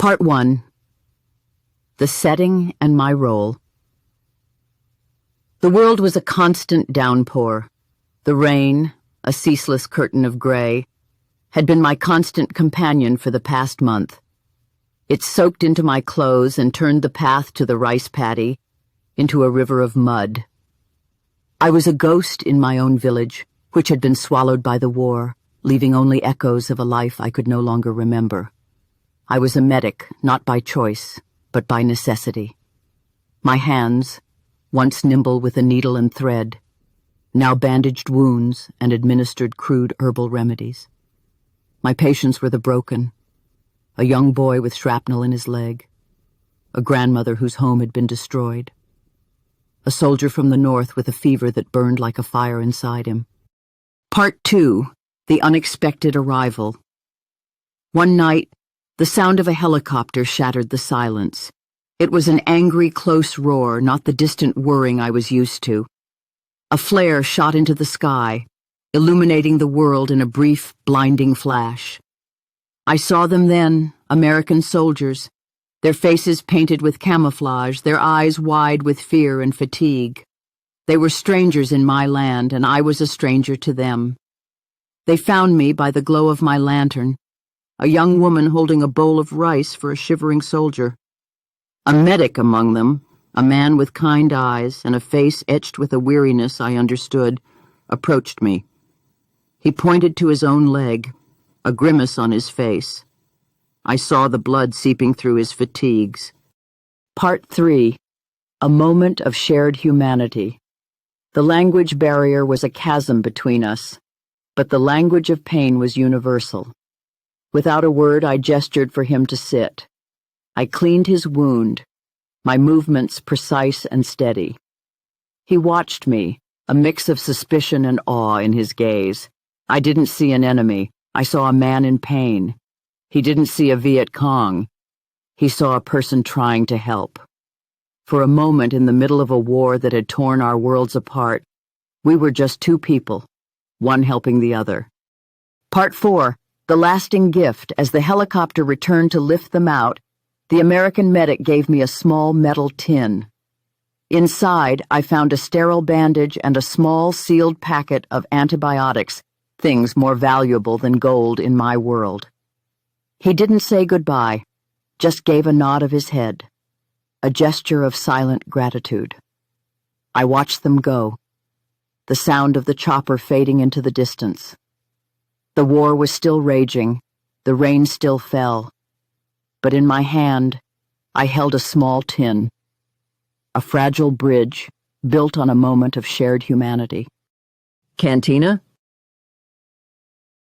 Part 1. The Setting and My Role. The world was a constant downpour. The rain, a ceaseless curtain of gray, had been my constant companion for the past month. It soaked into my clothes and turned the path to the rice paddy into a river of mud. I was a ghost in my own village, which had been swallowed by the war, leaving only echoes of a life I could no longer remember. I was a medic, not by choice, but by necessity. My hands, once nimble with a needle and thread, now bandaged wounds and administered crude herbal remedies. My patients were the broken, a young boy with shrapnel in his leg, a grandmother whose home had been destroyed, a soldier from the north with a fever that burned like a fire inside him. Part 2. The Unexpected Arrival. One night, the sound of a helicopter shattered the silence. It was an angry, close roar, not the distant whirring I was used to. A flare shot into the sky, illuminating the world in a brief, blinding flash. I saw them then, American soldiers, their faces painted with camouflage, their eyes wide with fear and fatigue. They were strangers in my land, and I was a stranger to them. They found me by the glow of my lantern, a young woman holding a bowl of rice for a shivering soldier. A medic among them, a man with kind eyes and a face etched with a weariness I understood, approached me. He pointed to his own leg, a grimace on his face. I saw the blood seeping through his fatigues. Part 3. A Moment of Shared Humanity. The language barrier was a chasm between us, but the language of pain was universal. Without a word, I gestured for him to sit. I cleaned his wound, my movements precise and steady. He watched me, a mix of suspicion and awe in his gaze. I didn't see an enemy. I saw a man in pain. He didn't see a Viet Cong. He saw a person trying to help. For a moment, in the middle of a war that had torn our worlds apart, we were just two people, one helping the other. Part 4. The Lasting Gift. As the helicopter returned to lift them out, the American medic gave me a small metal tin. Inside, I found a sterile bandage and a small sealed packet of antibiotics, things more valuable than gold in my world. He didn't say goodbye, just gave a nod of his head, a gesture of silent gratitude. I watched them go, the sound of the chopper fading into the distance. The war was still raging, the rain still fell, but in my hand I held a small tin, a fragile bridge built on a moment of shared humanity. Cantina?